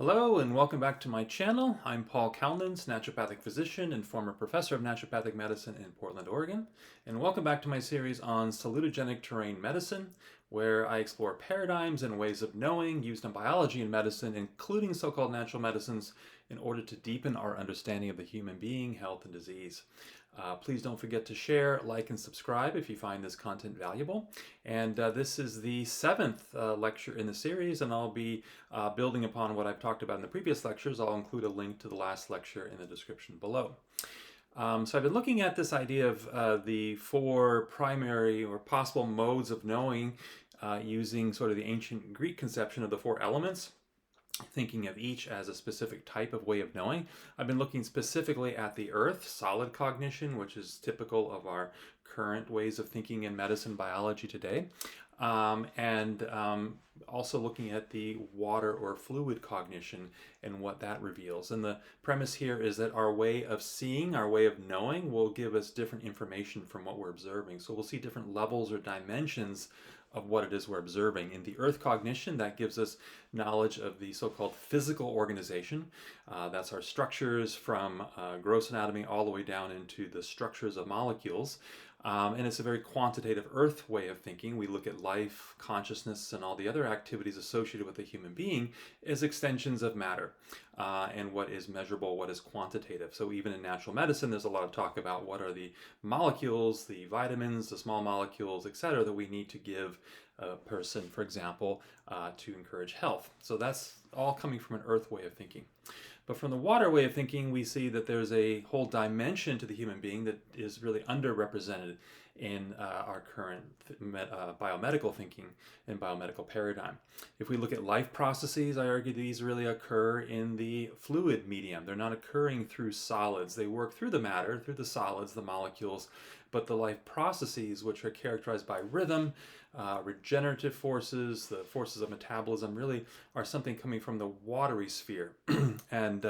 Hello and welcome back to my channel. I'm Paul Cowlins, naturopathic physician and former professor of naturopathic medicine in Portland, Oregon. And welcome back to my series on salutogenic terrain medicine, where I explore paradigms and ways of knowing used in biology and medicine, including so-called natural medicines, in order to deepen our understanding of the human being, health, and disease. Please don't forget to share, like, and subscribe if you find this content valuable. And this is the seventh lecture in the series, and I'll be building upon what I've talked about in the previous lectures. I'll include a link to the last lecture in the description below. So I've been looking at this idea of the four primary or possible modes of knowing using sort of the ancient Greek conception of the four elements, thinking of each as a specific type of way of knowing. I've been looking specifically at the earth, solid cognition, which is typical of our current ways of thinking in medicine biology today, and also looking at the water or fluid cognition and what that reveals. And the premise here is that our way of seeing, our way of knowing, will give us different information from what we're observing. So we'll see different levels or dimensions of what it is we're observing. In the earth cognition, that gives us knowledge of the so-called physical organization. That's our structures from gross anatomy all the way down into the structures of molecules. And it's a very quantitative earth way of thinking. We look at life, consciousness, and all the other activities associated with the human being as extensions of matter, and what is measurable, what is quantitative. So even in natural medicine, there's a lot of talk about what are the molecules, the vitamins, the small molecules, etc., that we need to give a person, for example, to encourage health. So that's all coming from an earth way of thinking. But from the water way of thinking, we see that there's a whole dimension to the human being that is really underrepresented in our current biomedical thinking and biomedical paradigm. If we look at life processes, I argue these really occur in the fluid medium. They're not occurring through solids. They work through the matter, through the solids, the molecules, but the life processes, which are characterized by rhythm, regenerative forces, the forces of metabolism, really are something coming from the watery sphere. and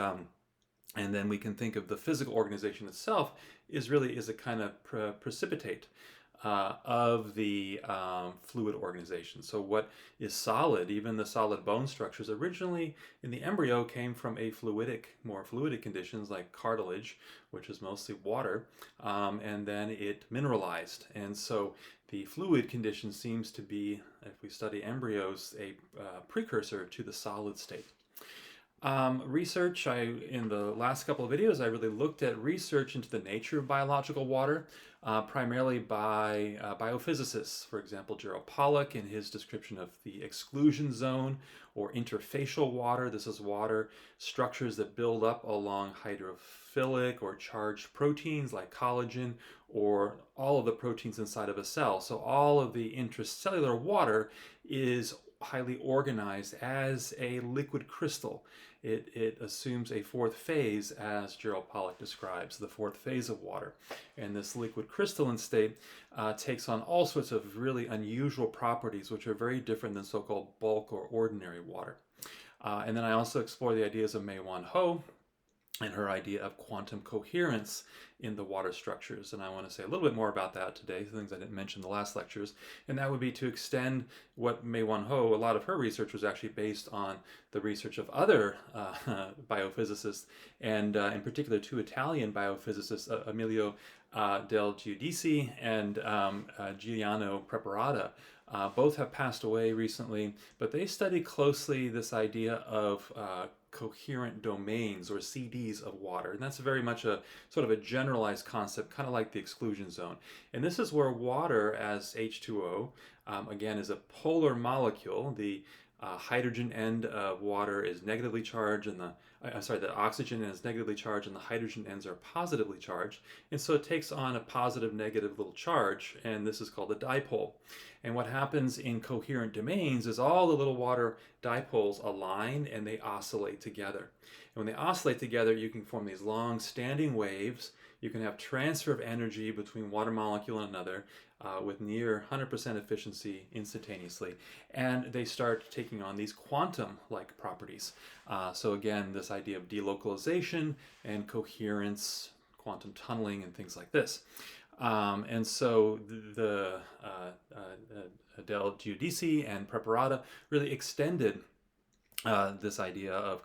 then we can think of the physical organization itself is a kind of precipitate of the fluid organization. So what is solid, even the solid bone structures, originally in the embryo came from more fluidic conditions like cartilage, which is mostly water, and then it mineralized. And so the fluid condition seems to be, if we study embryos, a precursor to the solid state. In the last couple of videos, I really looked at research into the nature of biological water, primarily by biophysicists. For example, Gerald Pollack in his description of the exclusion zone or interfacial water. This is water structures that build up along hydrophilic or charged proteins like collagen, or all of the proteins inside of a cell. So all of the intracellular water is highly organized as a liquid crystal. It assumes a fourth phase, as Gerald Pollack describes, the fourth phase of water. And this liquid crystalline state takes on all sorts of really unusual properties, which are very different than so-called bulk or ordinary water. And then I also explore the ideas of Mei-Wan Ho and her idea of quantum coherence in the water structures. And I want to say a little bit more about that today, things I didn't mention in the last lectures. And that would be to extend what Mei-Wan Ho, a lot of her research was actually based on the research of other biophysicists, and in particular two Italian biophysicists, Emilio del Giudice and Giuliano Preparata. Both have passed away recently, but they studied closely this idea of coherent domains, or CDs, of water. And that's very much a sort of a generalized concept, kind of like the exclusion zone. And this is where water, as H2O, again, is a polar molecule. The hydrogen end of water is negatively charged, and the oxygen is negatively charged, and the hydrogen ends are positively charged. And so it takes on a positive, negative little charge, and this is called a dipole. And what happens in coherent domains is all the little water dipoles align and they oscillate together. And when they oscillate together, you can form these long standing waves. You can have transfer of energy between water molecule and another with near 100% efficiency instantaneously. And they start taking on these quantum-like properties. So again, this idea of delocalization and coherence, quantum tunneling, and things like this. And so the Del Giudice and Preparata really extended this idea of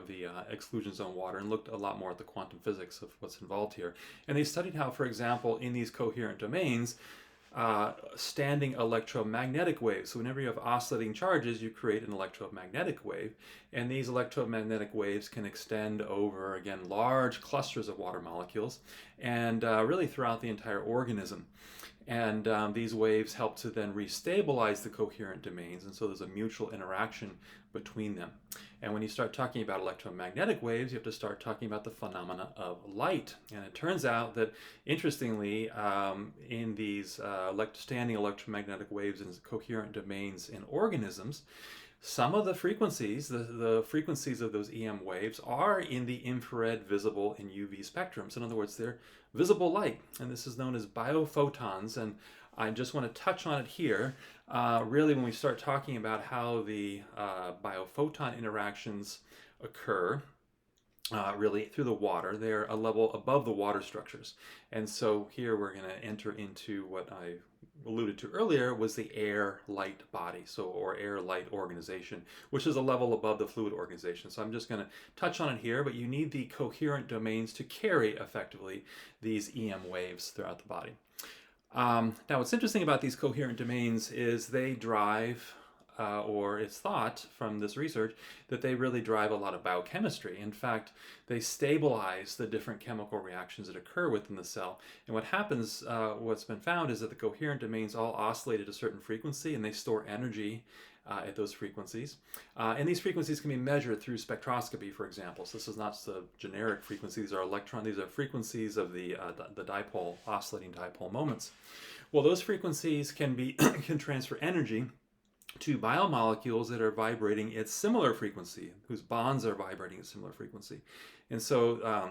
the exclusion zone water, and looked a lot more at the quantum physics of what's involved here. And they studied how, for example, in these coherent domains, standing electromagnetic waves. So whenever you have oscillating charges, you create an electromagnetic wave, and these electromagnetic waves can extend over, again, large clusters of water molecules, and really throughout the entire organism. And these waves help to then restabilize the coherent domains, and so there's a mutual interaction between them. And when you start talking about electromagnetic waves, you have to start talking about the phenomena of light. And it turns out that, interestingly, in these standing electromagnetic waves in coherent domains in organisms, some of the frequencies, the frequencies of those EM waves, are in the infrared, visible, and UV spectrums. In other words, they're visible light, and this is known as biophotons. And I just want to touch on it here. Really, when we start talking about how the biophoton interactions occur, really through the water, they're a level above the water structures. And so here we're going to enter into what I alluded to earlier, was the air-light body, or air-light organization, which is a level above the fluid organization. So I'm just going to touch on it here, but you need the coherent domains to carry effectively these EM waves throughout the body. Now, what's interesting about these coherent domains is they drive, or it's thought from this research, that they really drive a lot of biochemistry. In fact, they stabilize the different chemical reactions that occur within the cell. And what happens, what's been found, is that the coherent domains all oscillate at a certain frequency, and they store energy at those frequencies. And these frequencies can be measured through spectroscopy, for example. So this is not the generic frequencies. These are frequencies of the dipole, oscillating dipole moments. Well, those frequencies can transfer energy to biomolecules that are vibrating at similar frequency, whose bonds are vibrating at similar frequency. And so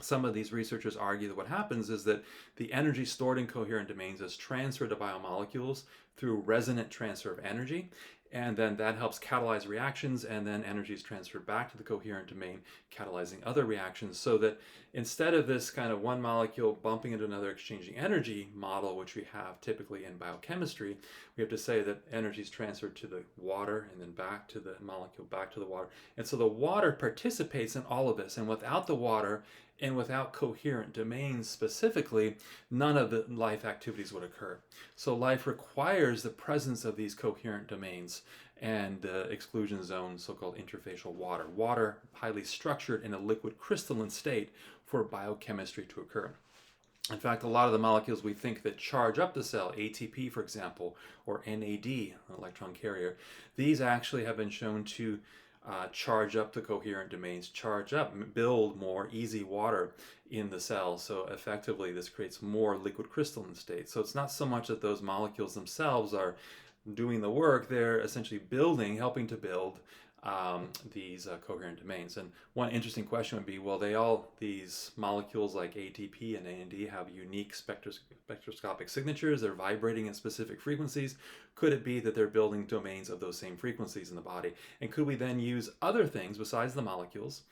some of these researchers argue that what happens is that the energy stored in coherent domains is transferred to biomolecules through resonant transfer of energy, and then that helps catalyze reactions, and then energy is transferred back to the coherent domain, catalyzing other reactions, so that instead of this kind of one molecule bumping into another exchanging energy model, which we have typically in biochemistry, we have to say that energy is transferred to the water and then back to the molecule, back to the water. And so the water participates in all of this, and without the water, and without coherent domains specifically, none of the life activities would occur. So life requires the presence of these coherent domains and the exclusion zone, so-called interfacial water. Water highly structured in a liquid crystalline state for biochemistry to occur. In fact, a lot of the molecules we think that charge up the cell, ATP for example, or NAD, an electron carrier, these actually have been shown to charge up the coherent domains, build more easy water in the cell. So effectively, this creates more liquid crystalline states. So it's not so much that those molecules themselves are doing the work, they're essentially helping to build these coherent domains. And one interesting question would be, well, these molecules like ATP and NAD have unique spectroscopic signatures. They're vibrating at specific frequencies. Could it be that they're building domains of those same frequencies in the body? And could we then use other things besides the molecules,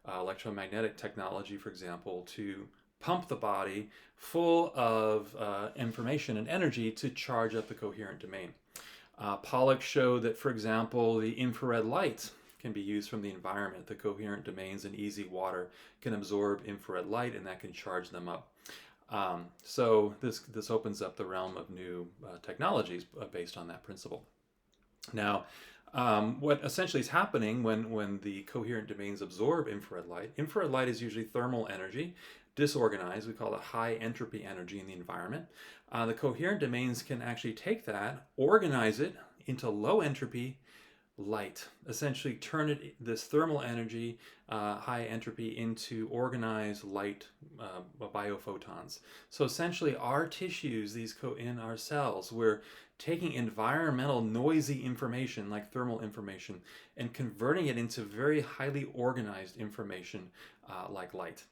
electromagnetic technology, for example, to pump the body full of information and energy to charge up the coherent domain? Pollock showed that, for example, the infrared light can be used from the environment. The coherent domains in easy water can absorb infrared light, and that can charge them up. So this opens up the realm of new technologies based on that principle. Now, what essentially is happening when the coherent domains absorb infrared light is usually thermal energy, disorganized. We call it high entropy energy in the environment. The coherent domains can actually take that, organize it into low entropy light, essentially turn this thermal energy, high entropy, into organized light biophotons. So essentially our tissues, in our cells, we're taking environmental noisy information like thermal information and converting it into very highly organized information like light.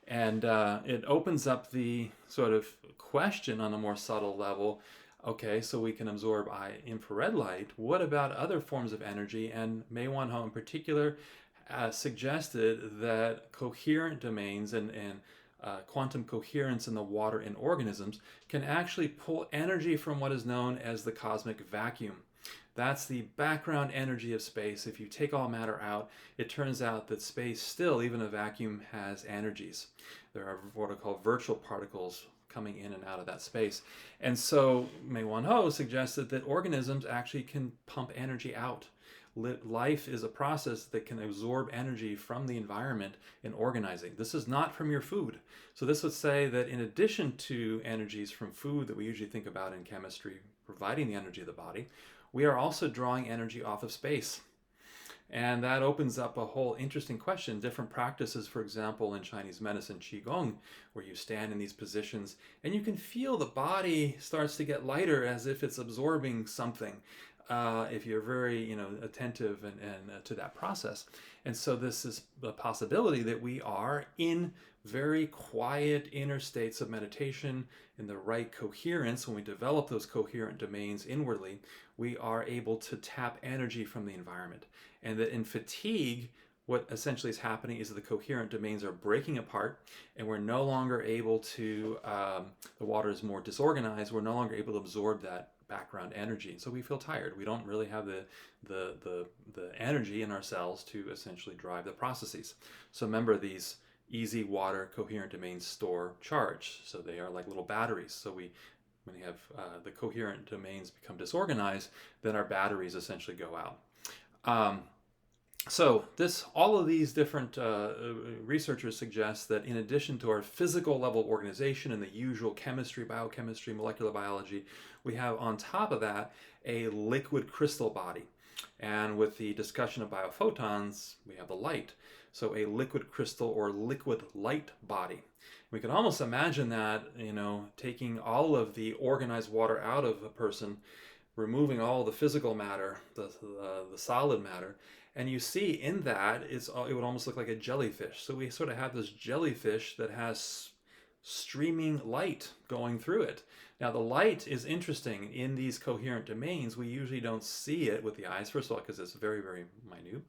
And it opens up the sort of question on a more subtle level. Okay, so we can absorb infrared light. What about other forms of energy? And Mae Wan Ho in particular suggested that coherent domains and quantum coherence in the water in organisms can actually pull energy from what is known as the cosmic vacuum. That's the background energy of space. If you take all matter out, it turns out that space still, even a vacuum, has energies. There are what are called virtual particles coming in and out of that space. And so Mei Wan Ho suggested that organisms actually can pump energy out. Life is a process that can absorb energy from the environment in organizing. This is not from your food. So this would say that in addition to energies from food that we usually think about in chemistry providing the energy of the body, we are also drawing energy off of space. And that opens up a whole interesting question. Different practices, for example, in Chinese medicine, Qigong, where you stand in these positions and you can feel the body starts to get lighter as if it's absorbing something. If you're very, attentive and to that process. And so this is a possibility that we are in very quiet inner states of meditation in the right coherence. When we develop those coherent domains inwardly, we are able to tap energy from the environment. And that in fatigue, what essentially is happening is that the coherent domains are breaking apart and we're no longer able to, the water is more disorganized, we're no longer able to absorb that background energy. So we feel tired. We don't really have the energy in our cells to essentially drive the processes. So remember, these easy water coherent domains store charge. So they are like little batteries. So when you have the coherent domains become disorganized, then our batteries essentially go out. So all of these different researchers suggest that in addition to our physical level organization and the usual chemistry, biochemistry, molecular biology, we have on top of that a liquid crystal body. And with the discussion of biophotons, we have the light. So a liquid crystal or liquid light body. We can almost imagine that, taking all of the organized water out of a person, removing all the physical matter, the solid matter, and you see in that it would almost look like a jellyfish. So we sort of have this jellyfish that has streaming light going through it. Now the light is interesting in these coherent domains. We usually don't see it with the eyes, first of all, because it's very, very minute.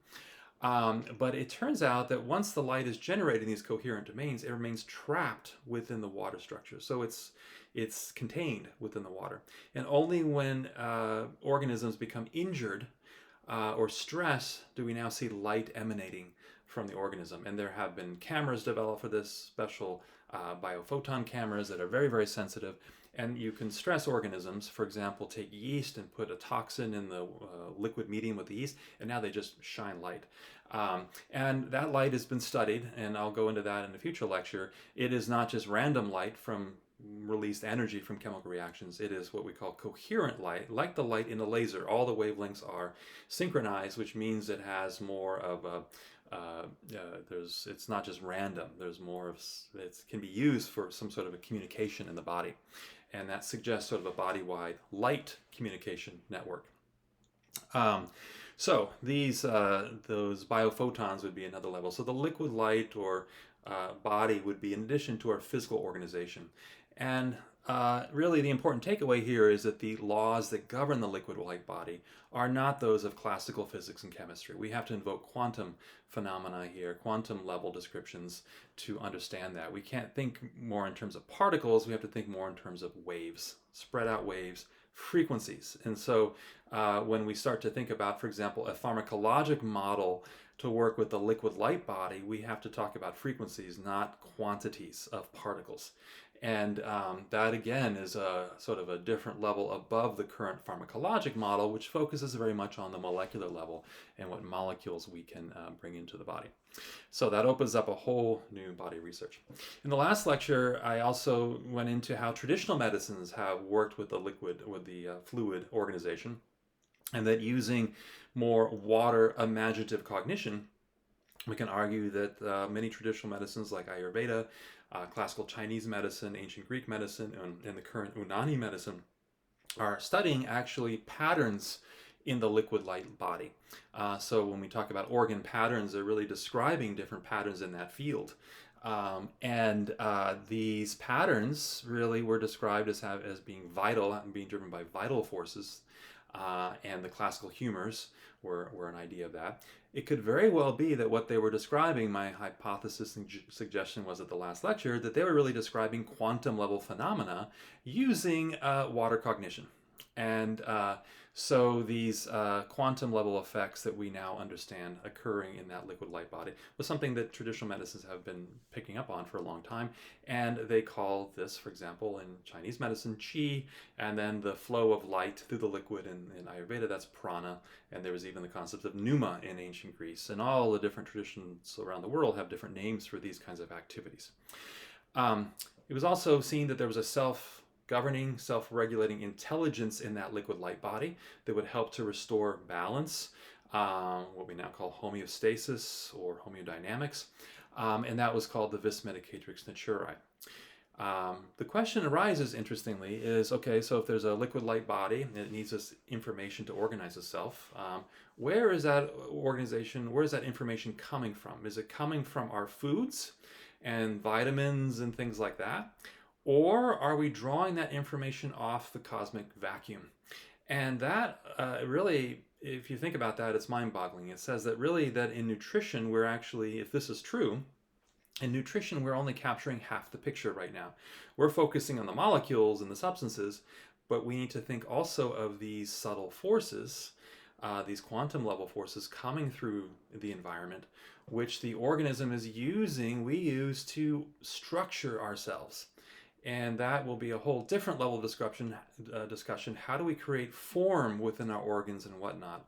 But it turns out that once the light is generated in these coherent domains, it remains trapped within the water structure. So it's contained within the water. And only when organisms become injured or stress do we now see light emanating from the organism. And there have been cameras developed for this, special biophoton cameras that are very, very sensitive. And you can stress organisms, for example, take yeast and put a toxin in the liquid medium with the yeast, and now they just shine light. And that light has been studied, and I'll go into that in a future lecture. It is not just random light from released energy from chemical reactions. It is what we call coherent light, like the light in a laser. All the wavelengths are synchronized, which means it has more of a it's not just random. There's more of it can be used for some sort of a communication in the body, and that suggests sort of a body-wide light communication network. So those biophotons would be another level. So the liquid light or body would be in addition to our physical organization. And really the important takeaway here is that the laws that govern the liquid light body are not those of classical physics and chemistry. We have to invoke quantum phenomena here, quantum level descriptions to understand that. We can't think more in terms of particles, we have to think more in terms of waves, spread out waves, frequencies. And so when we start to think about, for example, a pharmacologic model to work with the liquid light body, we have to talk about frequencies, not quantities of particles. And that again is a sort of a different level above the current pharmacologic model, which focuses very much on the molecular level and what molecules we can bring into the body. So that opens up a whole new body of research. In the last lecture, I also went into how traditional medicines have worked with the fluid organization, and that using more water imaginative cognition, we can argue that many traditional medicines like Ayurveda, classical Chinese medicine, ancient Greek medicine, and the current Unani medicine are studying actually patterns in the liquid light body. So when we talk about organ patterns, they're really describing different patterns in that field. And these patterns really were described as being vital and being driven by vital forces. And the classical humors were an idea of that. It could very well be that what they were describing, my hypothesis and suggestion was at the last lecture, that they were really describing quantum level phenomena using water cognition. And So these quantum level effects that we now understand occurring in that liquid light body was something that traditional medicines have been picking up on for a long time. And they call this, for example, in Chinese medicine, qi, and then the flow of light through the liquid in Ayurveda, that's prana. And there was even the concept of pneuma in ancient Greece. And all the different traditions around the world have different names for these kinds of activities. It was also seen that there was a self-governing, self-regulating intelligence in that liquid light body that would help to restore balance, what we now call homeostasis or homeodynamics, and that was called the vis medicatrix naturae. The question arises, interestingly, is, okay, so if there's a liquid light body and it needs this information to organize itself, where is that organization, where is that information coming from? Is it coming from our foods and vitamins and things like that? Or are we drawing that information off the cosmic vacuum? And that really, if you think about that, it's mind-boggling. It says that really that in nutrition, we're actually, if this is true, in nutrition, we're only capturing half the picture right now. We're focusing on the molecules and the substances, but we need to think also of these subtle forces, these quantum level forces coming through the environment, which the organism is using, we use to structure ourselves. And that will be a whole different level of discussion. How do we create form within our organs and whatnot?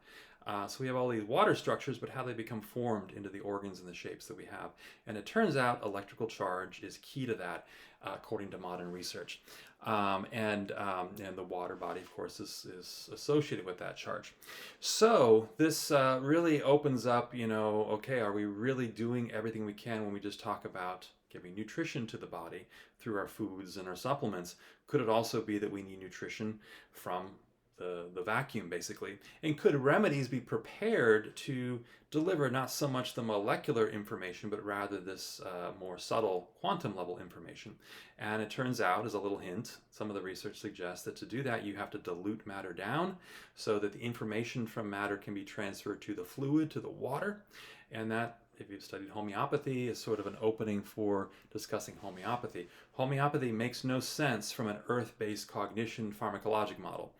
So we have all these water structures, but how they become formed into the organs and the shapes that we have. And it turns out electrical charge is key to that, according to modern research. And the water body, of course, is associated with that charge. So this really opens up, okay, are we really doing everything we can when we just talk about giving nutrition to the body through our foods and our supplements? Could it also be that we need nutrition from the vacuum, basically? And could remedies be prepared to deliver not so much the molecular information, but rather this more subtle quantum level information? And it turns out, as a little hint, some of the research suggests that to do that, you have to dilute matter down so that the information from matter can be transferred to the fluid, to the water. And that, if you've studied homeopathy, is sort of an opening for discussing homeopathy. Homeopathy makes no sense from an earth-based cognition pharmacologic model.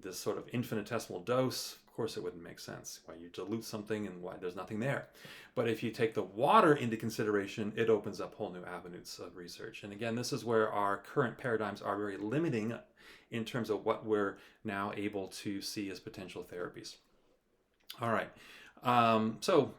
This sort of infinitesimal dose, of course it wouldn't make sense. Why you dilute something and why there's nothing there. But if you take the water into consideration, it opens up whole new avenues of research. And again, this is where our current paradigms are very limiting in terms of what we're now able to see as potential therapies. All right. So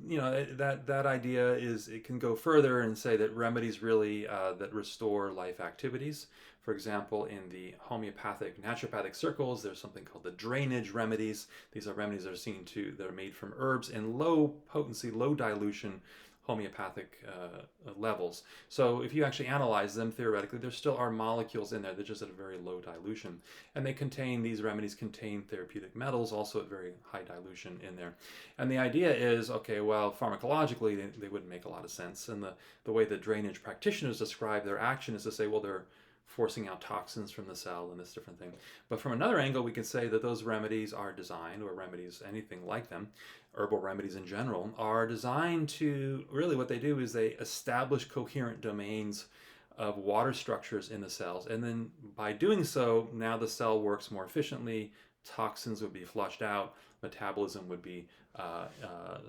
that idea is, it can go further and say that remedies really that restore life activities. For example, in the homeopathic naturopathic circles, there's something called the drainage remedies. These are remedies that are made from herbs in low potency, low dilution homeopathic levels. So if you actually analyze them theoretically, there still are molecules in there. They're just at a very low dilution. And these remedies contain therapeutic metals also at very high dilution in there. And the idea is, okay, well, pharmacologically, they wouldn't make a lot of sense. And the way the drainage practitioners describe their action is to say, well, they're forcing out toxins from the cell and this different thing. But from another angle, we can say that those remedies are designed, or remedies, anything like them, herbal remedies in general, are designed to, really what they do is they establish coherent domains of water structures in the cells. And then by doing so, now the cell works more efficiently, toxins would be flushed out, metabolism would be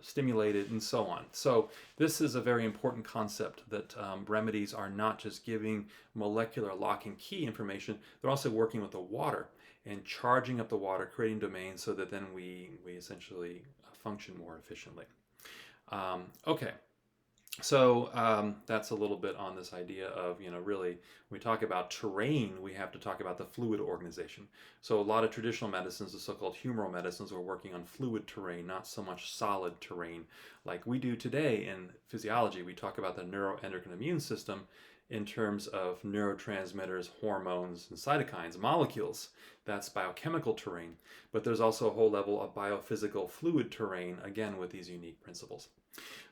stimulated, and so on. So this is a very important concept, that remedies are not just giving molecular lock and key information, they're also working with the water and charging up the water, creating domains so that then we essentially function more efficiently. Okay. So that's a little bit on this idea of, really, when we talk about terrain, we have to talk about the fluid organization. So a lot of traditional medicines, the so-called humoral medicines, are working on fluid terrain, not so much solid terrain like we do today in physiology. We talk about the neuroendocrine immune system in terms of neurotransmitters, hormones, and cytokines, molecules. That's biochemical terrain. But there's also a whole level of biophysical fluid terrain, again, with these unique principles.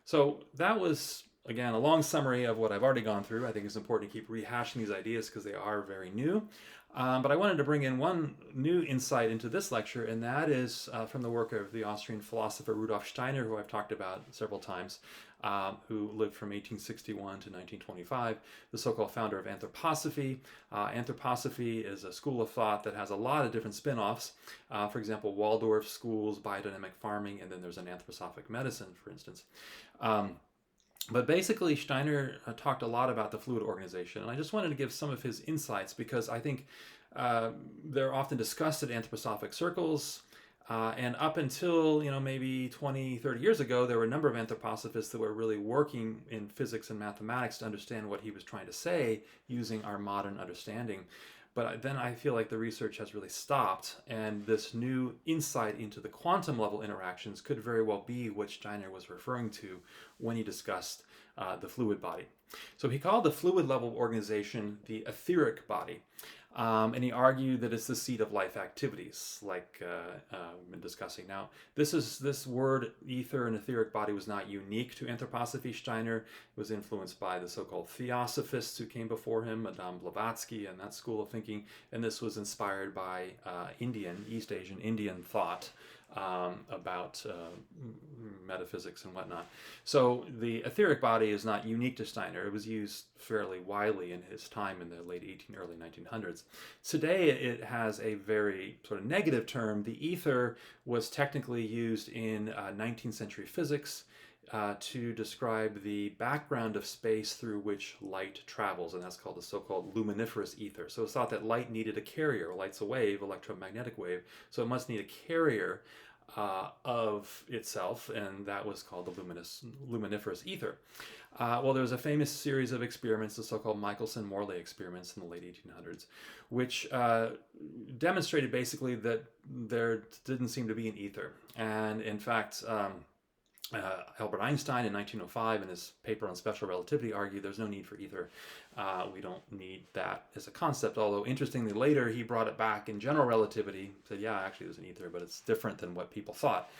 So that was again, a long summary of what I've already gone through. I think it's important to keep rehashing these ideas because they are very new. But I wanted to bring in one new insight into this lecture, and that is from the work of the Austrian philosopher Rudolf Steiner, who I've talked about several times, who lived from 1861 to 1925, the so-called founder of anthroposophy. Anthroposophy is a school of thought that has a lot of different spin-offs. For example, Waldorf schools, biodynamic farming, and then there's an anthroposophic medicine, for instance. But basically, Steiner talked a lot about the fluid organization, and I just wanted to give some of his insights because I think they're often discussed at anthroposophic circles. And up until, maybe 20, 30 years ago, there were a number of anthroposophists that were really working in physics and mathematics to understand what he was trying to say using our modern understanding. But then I feel like the research has really stopped, and this new insight into the quantum level interactions could very well be what Steiner was referring to when he discussed the fluid body. So he called the fluid level organization the etheric body. And he argued that it's the seat of life activities, like we've been discussing. Now, this word ether and etheric body was not unique to anthroposophy. Steiner was influenced by the so-called theosophists who came before him, Madame Blavatsky and that school of thinking, and this was inspired by East Asian Indian thought about metaphysics and whatnot. So the etheric body is not unique to Steiner. It was used fairly widely in his time in the late early 1900s. Today it has a very sort of negative term. The ether was technically used in 19th century physics to describe the background of space through which light travels, and that's called the so-called luminiferous ether. So it's thought that light needed a carrier. Light's a wave, electromagnetic wave, so it must need a carrier of itself, and that was called the luminiferous ether. Well, there was a famous series of experiments, the so-called Michelson-Morley experiments in the late 1800s, which demonstrated basically that there didn't seem to be an ether. And in fact, Albert Einstein in 1905 in his paper on special relativity argued there's no need for ether. We don't need that as a concept, although interestingly later he brought it back in general relativity, said yeah, actually there's an ether, but it's different than what people thought.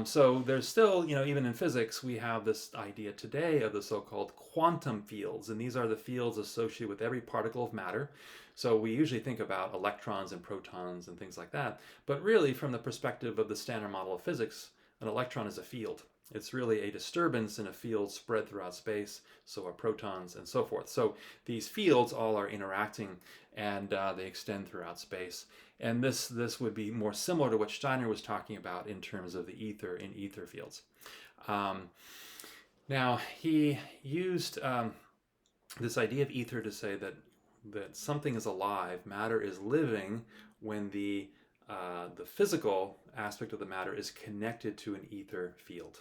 So there's still, even in physics, we have this idea today of the so-called quantum fields, and these are the fields associated with every particle of matter. So we usually think about electrons and protons and things like that, but really from the perspective of the standard model of physics, an electron is a field. It's really a disturbance in a field spread throughout space, so are protons and so forth. So these fields all are interacting, and they extend throughout space. And this would be more similar to what Steiner was talking about in terms of the ether in ether fields. Now, he used this idea of ether to say that something is alive, matter is living, when the physical aspect of the matter is connected to an ether field.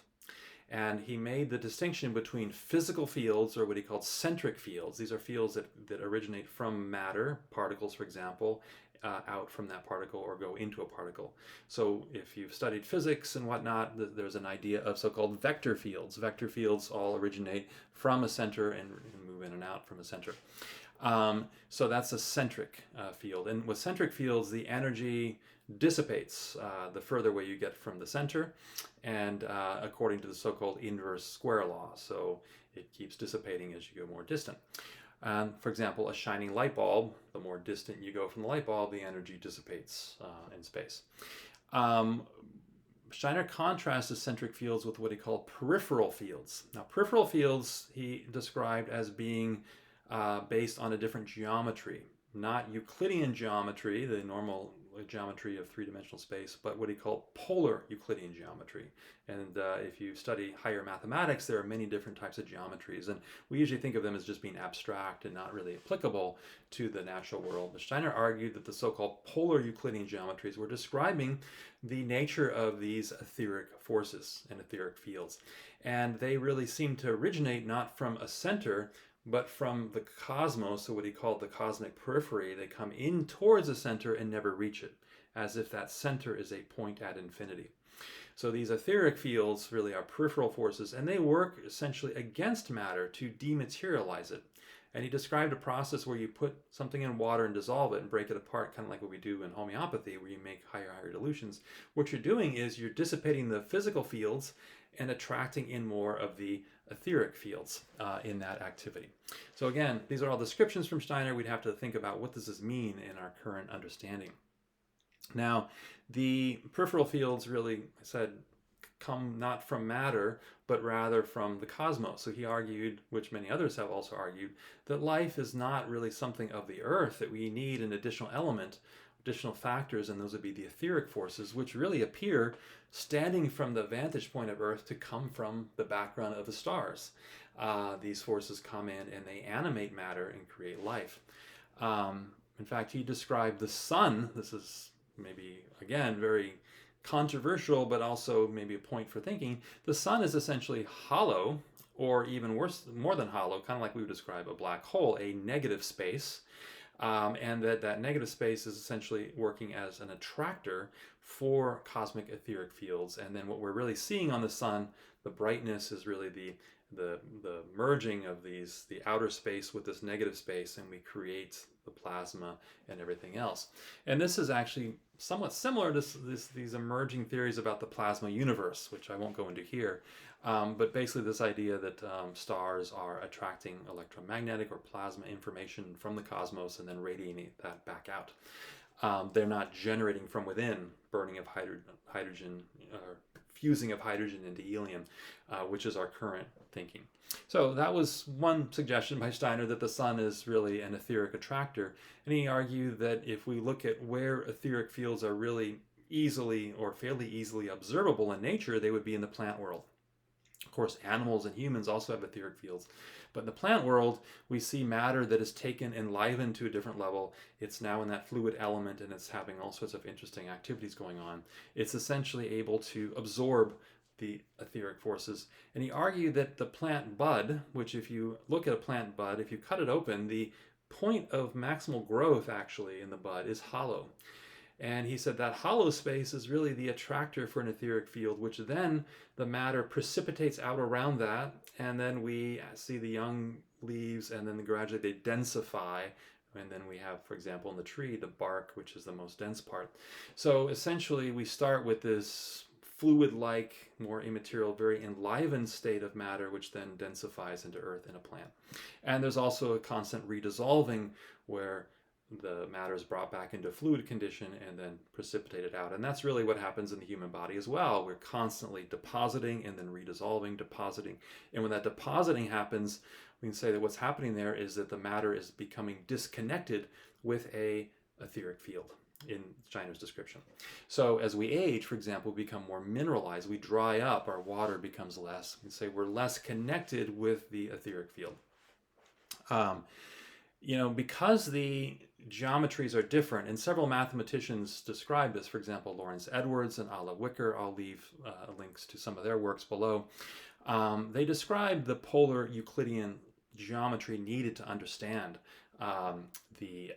And he made the distinction between physical fields, or what he called centric fields. These are fields that originate from matter, particles, for example, out from that particle or go into a particle. So if you've studied physics and whatnot, there's an idea of so-called vector fields. Vector fields all originate from a center and move in and out from a center. So that's a centric field. And with centric fields, the energy dissipates the further away you get from the center, and according to the so-called inverse square law. So it keeps dissipating as you go more distant. For example, a shining light bulb, the more distant you go from the light bulb, the energy dissipates in space. Steiner contrasts the centric fields with what he called peripheral fields. Now, peripheral fields he described as being based on a different geometry, not Euclidean geometry, the normal geometry of three-dimensional space, but what he called polar Euclidean geometry. And if you study higher mathematics, there are many different types of geometries, and we usually think of them as just being abstract and not really applicable to the natural world. But Steiner argued that the so-called polar Euclidean geometries were describing the nature of these etheric forces and etheric fields. And they really seem to originate not from a center, but from the cosmos, so what he called the cosmic periphery. They come in towards the center and never reach it, as if that center is a point at infinity. So these etheric fields really are peripheral forces, and they work essentially against matter to dematerialize it. And he described a process where you put something in water and dissolve it and break it apart, kind of like what we do in homeopathy, where you make higher dilutions. What you're doing is you're dissipating the physical fields, and attracting in more of the etheric fields in that activity. So again, these are all descriptions from Steiner. We'd have to think about what does this mean in our current understanding. Now, the peripheral fields really, I said, come not from matter, but rather from the cosmos. So he argued, which many others have also argued, that life is not really something of the earth, that we need an additional element, additional factors, and those would be the etheric forces, which really appear standing from the vantage point of Earth to come from the background of the stars. These forces come in and they animate matter and create life. In fact, he described the sun, this is maybe, again, very controversial, but also maybe a point for thinking. The sun is essentially hollow, or even worse, more than hollow, kind of like we would describe a black hole, a negative space. And that negative space is essentially working as an attractor for cosmic etheric fields. And then what we're really seeing on the sun, the brightness is really the merging of the outer space with this negative space, and we create the plasma and everything else. And this is actually somewhat similar to these emerging theories about the plasma universe, which I won't go into here. But basically this idea that stars are attracting electromagnetic or plasma information from the cosmos and then radiating that back out. They're not generating from within, burning of hydrogen, or fusing of hydrogen into helium, which is our current thinking. So that was one suggestion by Steiner, that the sun is really an etheric attractor. And he argued that if we look at where etheric fields are really easily or fairly easily observable in nature, they would be in the plant world. Of course, animals and humans also have etheric fields. But in the plant world, we see matter that is taken, enlivened to a different level. It's now in that fluid element, and it's having all sorts of interesting activities going on. It's essentially able to absorb the etheric forces. And he argued that the plant bud, which if you look at a plant bud, if you cut it open, the point of maximal growth actually in the bud is hollow. And he said that hollow space is really the attractor for an etheric field, which then the matter precipitates out around that, and then we see the young leaves, and then gradually they densify, and then we have, for example, in the tree, the bark, which is the most dense part. So essentially we start with this fluid-like, more immaterial, very enlivened state of matter, which then densifies into earth in a plant. And there's also a constant redissolving where the matter is brought back into fluid condition and then precipitated out. And that's really what happens in the human body as well. We're constantly depositing and then redissolving, depositing. And when that depositing happens, we can say that what's happening there is that the matter is becoming disconnected with a etheric field in Steiner's description. So as we age, for example, we become more mineralized, we dry up, our water becomes less. We can say we're less connected with the etheric field. Because the geometries are different, and several mathematicians describe this, for example, Lawrence Edwards and Ala Wicker, I'll leave links to some of their works below. They describe the polar Euclidean geometry needed to understand the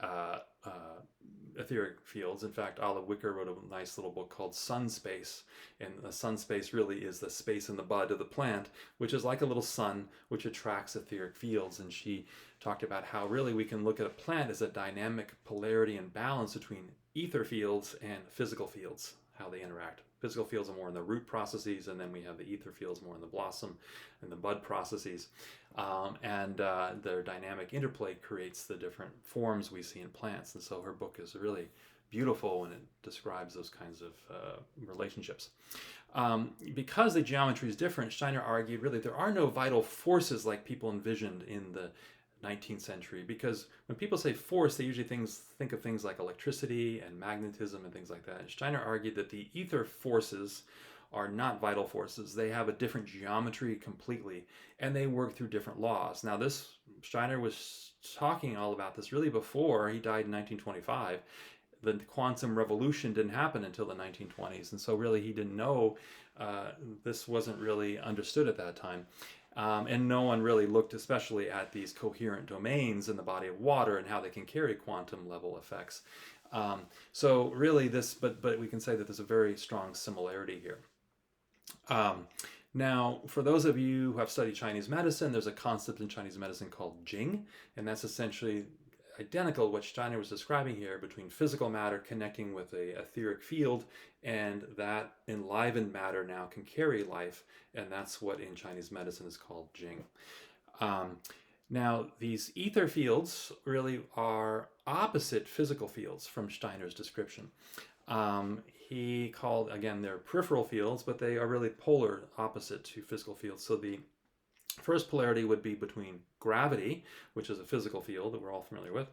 etheric fields. In fact, Ala Wicker wrote a nice little book called Sun Space, and the sun space really is the space in the bud of the plant, which is like a little sun which attracts etheric fields. And she talked about how really we can look at a plant as a dynamic polarity and balance between ether fields and physical fields, how they interact. Physical fields are more in the root processes, and then we have the ether fields more in the blossom and the bud processes. Their dynamic interplay creates the different forms we see in plants. And so her book is really beautiful, and it describes those kinds of relationships. Because the geometry is different, Steiner argued really there are no vital forces like people envisioned in the 19th century, because when people say force, they usually think of things like electricity and magnetism and things like that. And Steiner argued that the ether forces are not vital forces. They have a different geometry completely, and they work through different laws. Now, Steiner was talking all about this really before he died in 1925. The quantum revolution didn't happen until the 1920s, and so really he didn't know, this wasn't really understood at that time. And no one really looked especially at these coherent domains in the body of water and how they can carry quantum level effects. So really but we can say that there's a very strong similarity here. Now, for those of you who have studied Chinese medicine, there's a concept in Chinese medicine called Jing, and that's essentially identical to what Steiner was describing here between physical matter connecting with a etheric field, and that enlivened matter now can carry life, and that's what in Chinese medicine is called Jing. Now, these ether fields really are opposite physical fields from Steiner's description. He called, again, they're peripheral fields, but they are really polar opposite to physical fields. So the first polarity would be between gravity, which is a physical field that we're all familiar with,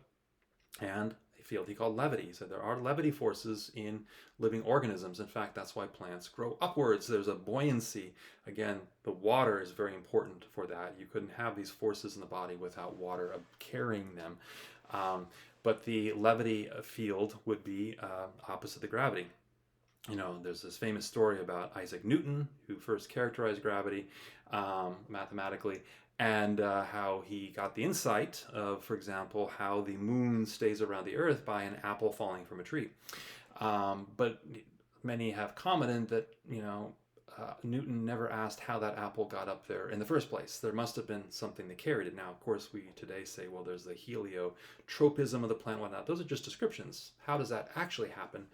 and a field he called levity. He said there are levity forces in living organisms. In fact, that's why plants grow upwards. There's a buoyancy. Again, the water is very important for that. You couldn't have these forces in the body without water carrying them. But the levity field would be opposite the gravity. You know, there's this famous story about Isaac Newton, who first characterized gravity mathematically, and how he got the insight of, for example, how the moon stays around the Earth by an apple falling from a tree. But many have commented that, you know, Newton never asked how that apple got up there in the first place. There must have been something that carried it. Now, of course, we today say, well, there's the heliotropism of the plant, whatnot. Those are just descriptions. How does that actually happen?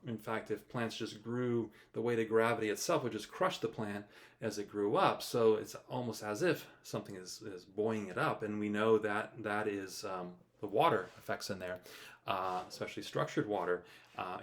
In fact, if plants just grew, the weight of gravity itself would just crush the plant as it grew up. So it's almost as if something is buoying it up. And we know that that is the water effects in there, especially structured water,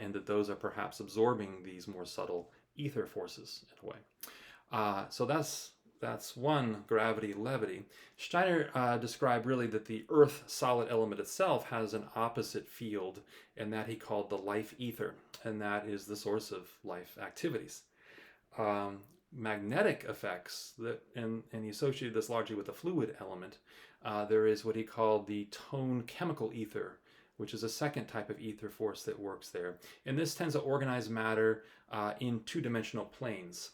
and that those are perhaps absorbing these more subtle ether forces in a way. So that's one, gravity, levity. Steiner described really that the earth solid element itself has an opposite field, and that he called the life ether, and that is the source of life activities. Magnetic effects, and he associated this largely with the fluid element. There is what he called the tone chemical ether, which is a second type of ether force that works there. And this tends to organize matter in two-dimensional planes.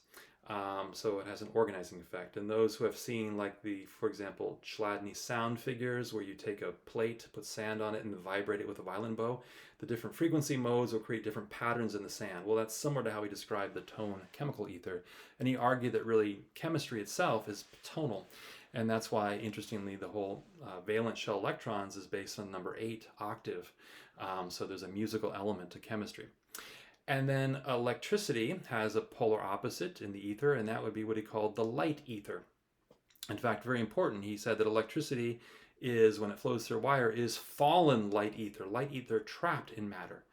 So it has an organizing effect. And those who have seen, like for example, Chladni sound figures, where you take a plate, put sand on it, and vibrate it with a violin bow, the different frequency modes will create different patterns in the sand. Well, that's similar to how he described the tone chemical ether. And he argued that really chemistry itself is tonal. And that's why, interestingly, the whole valence shell electrons is based on number 8 octave. So there's a musical element to chemistry. And then electricity has a polar opposite in the ether, and that would be what he called the light ether. In fact, very important, he said that electricity is, when it flows through a wire, is fallen light ether trapped in matter.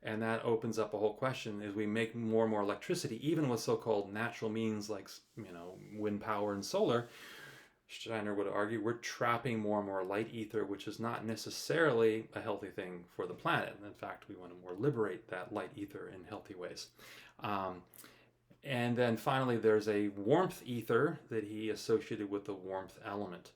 And that opens up a whole question as we make more and more electricity, even with so-called natural means like, you know, wind power and solar. Steiner would argue we're trapping more and more light ether, which is not necessarily a healthy thing for the planet. In fact, we want to more liberate that light ether in healthy ways. And then finally, there's a warmth ether that he associated with the warmth element.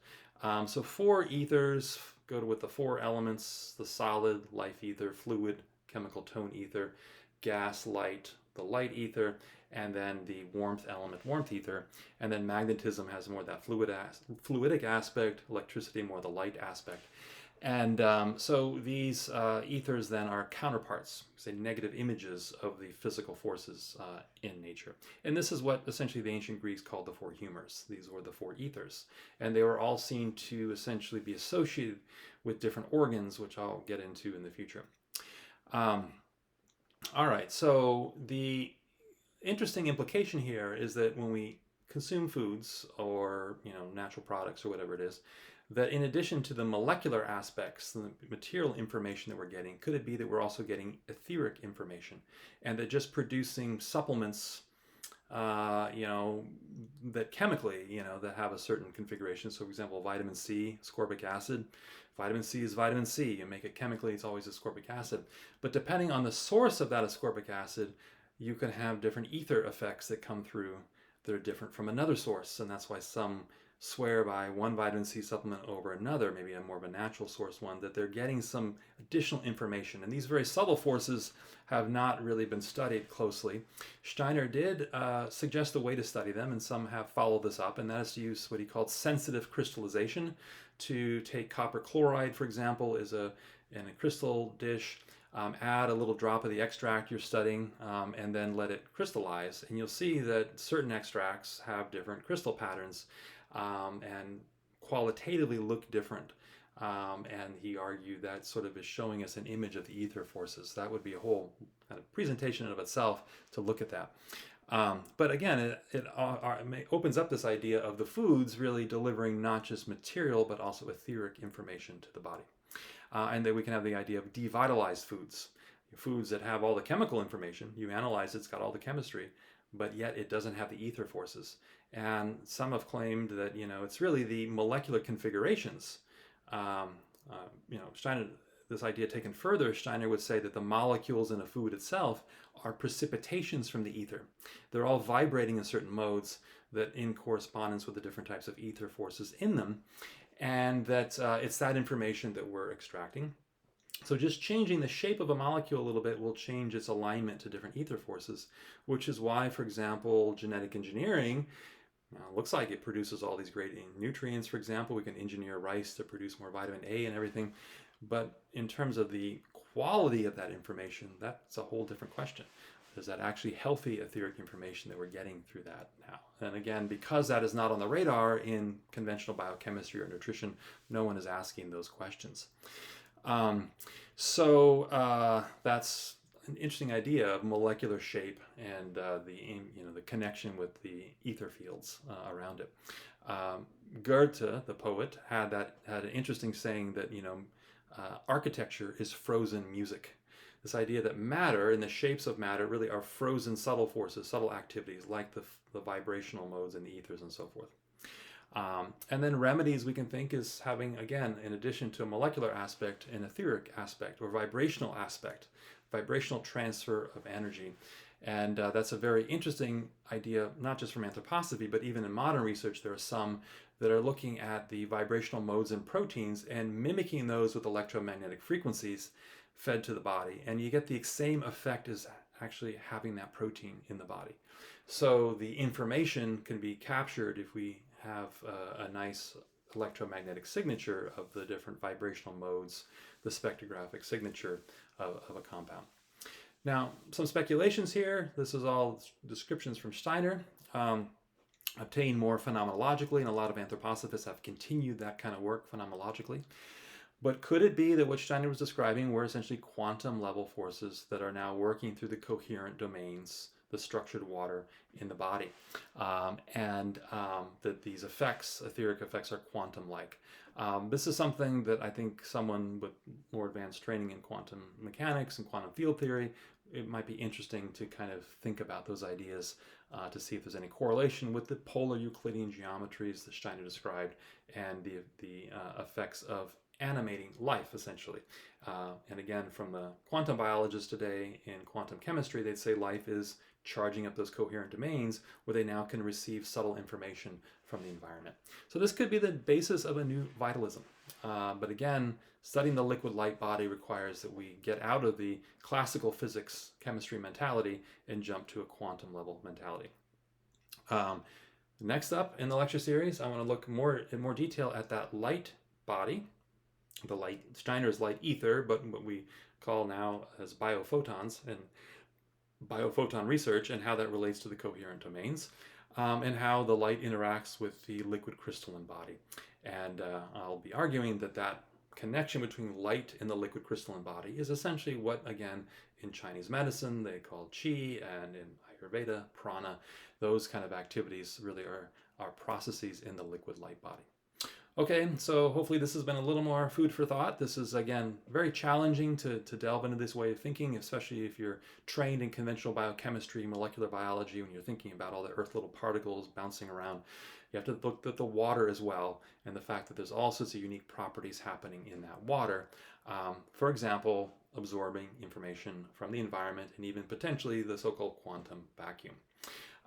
So 4 ethers go with the 4 elements: the solid, life ether; fluid, chemical tone ether; gas, light, the light ether; and then the warmth element, warmth ether. And then magnetism has more of that fluidic aspect, electricity more the light aspect. And so these ethers then are counterparts, say negative images of the physical forces in nature. And this is what essentially the ancient Greeks called the 4 humors. These were the 4 ethers. And they were all seen to essentially be associated with different organs, which I'll get into in the future. All right, so the interesting implication here is that when we consume foods or, you know, natural products or whatever it is, that in addition to the molecular aspects, the material information that we're getting, could it be that we're also getting etheric information, and that just producing supplements, you know, that chemically, you know, that have a certain configuration. So, for example, vitamin C, ascorbic acid. Vitamin C is vitamin C. You make it chemically, it's always ascorbic acid. But depending on the source of that ascorbic acid, you can have different ether effects that come through that are different from another source. And that's why some swear by one vitamin C supplement over another, maybe a more of a natural source one, that they're getting some additional information. And these very subtle forces have not really been studied closely. Steiner did suggest a way to study them, and some have followed this up, and that is to use what he called sensitive crystallization, to take copper chloride, for example, in a crystal dish, add a little drop of the extract you're studying, and then let it crystallize. And you'll see that certain extracts have different crystal patterns and qualitatively look different And he argued that sort of is showing us an image of the ether forces. That would be a whole kind of presentation in of itself to look at that. But again, it opens up this idea of the foods really delivering not just material, but also etheric information to the body. And that we can have the idea of devitalized foods, foods that have all the chemical information. You analyze it, it's got all the chemistry, but yet it doesn't have the ether forces. And some have claimed that, it's really the molecular configurations. Steiner, this idea taken further, Steiner would say that the molecules in a food itself are precipitations from the ether. They're all vibrating in certain modes that in correspondence with the different types of ether forces in them. And that it's that information that we're extracting. So just changing the shape of a molecule a little bit will change its alignment to different ether forces, which is why, for example, genetic engineering looks like it produces all these great nutrients. For example, we can engineer rice to produce more vitamin A and everything. But in terms of the quality of that information, that's a whole different question. Is that actually healthy etheric information that we're getting through that now? And again, because that is not on the radar in conventional biochemistry or nutrition, no one is asking those questions. So that's an interesting idea of molecular shape and the connection with the ether fields around it. Goethe, the poet, had an interesting saying that architecture is frozen music. This idea that matter and the shapes of matter really are frozen subtle forces, subtle activities like the vibrational modes and the ethers and so forth. And then remedies we can think is having, again, in addition to a molecular aspect, an etheric aspect or vibrational aspect, vibrational transfer of energy. And that's a very interesting idea, not just from anthroposophy, but even in modern research, there are some that are looking at the vibrational modes in proteins and mimicking those with electromagnetic frequencies fed to the body. And you get the same effect as actually having that protein in the body. So the information can be captured if we have a nice electromagnetic signature of the different vibrational modes, the spectrographic signature of a compound. Now, some speculations here. This is all descriptions from Steiner. Obtained more phenomenologically, and a lot of anthroposophists have continued that kind of work phenomenologically. But could it be that what Steiner was describing were essentially quantum level forces that are now working through the coherent domains, the structured water in the body, and that these effects, etheric effects, are quantum-like? This is something that I think someone with more advanced training in quantum mechanics and quantum field theory, it might be interesting to kind of think about those ideas to see if there's any correlation with the polar Euclidean geometries that Steiner described and the effects of animating life, essentially. And again, from the quantum biologists today in quantum chemistry, they'd say life is charging up those coherent domains where they now can receive subtle information from the environment. So this could be the basis of a new vitalism. But again, studying the liquid light body requires that we get out of the classical physics chemistry mentality and jump to a quantum level mentality. Next up in the lecture series, I want to look in more detail at that light body, the light, Steiner's light ether, but what we call now as biophotons, and biophoton research, and how that relates to the coherent domains, and how the light interacts with the liquid crystalline body. And I'll be arguing that connection between light and the liquid crystalline body is essentially what, again, in Chinese medicine they call qi, and in Ayurveda, prana. Those kind of activities really are processes in the liquid light body. Okay, so hopefully this has been a little more food for thought. This is, again, very challenging to delve into this way of thinking, especially if you're trained in conventional biochemistry, molecular biology, when you're thinking about all the earth little particles bouncing around. You have to look at the water as well, and the fact that there's all sorts of unique properties happening in that water. For example, absorbing information from the environment and even potentially the so-called quantum vacuum.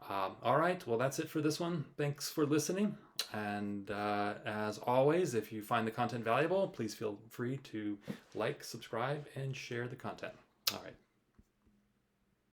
All right, well, that's it for this one. Thanks for listening. And as always, if you find the content valuable, please feel free to like, subscribe, and share the content. All right.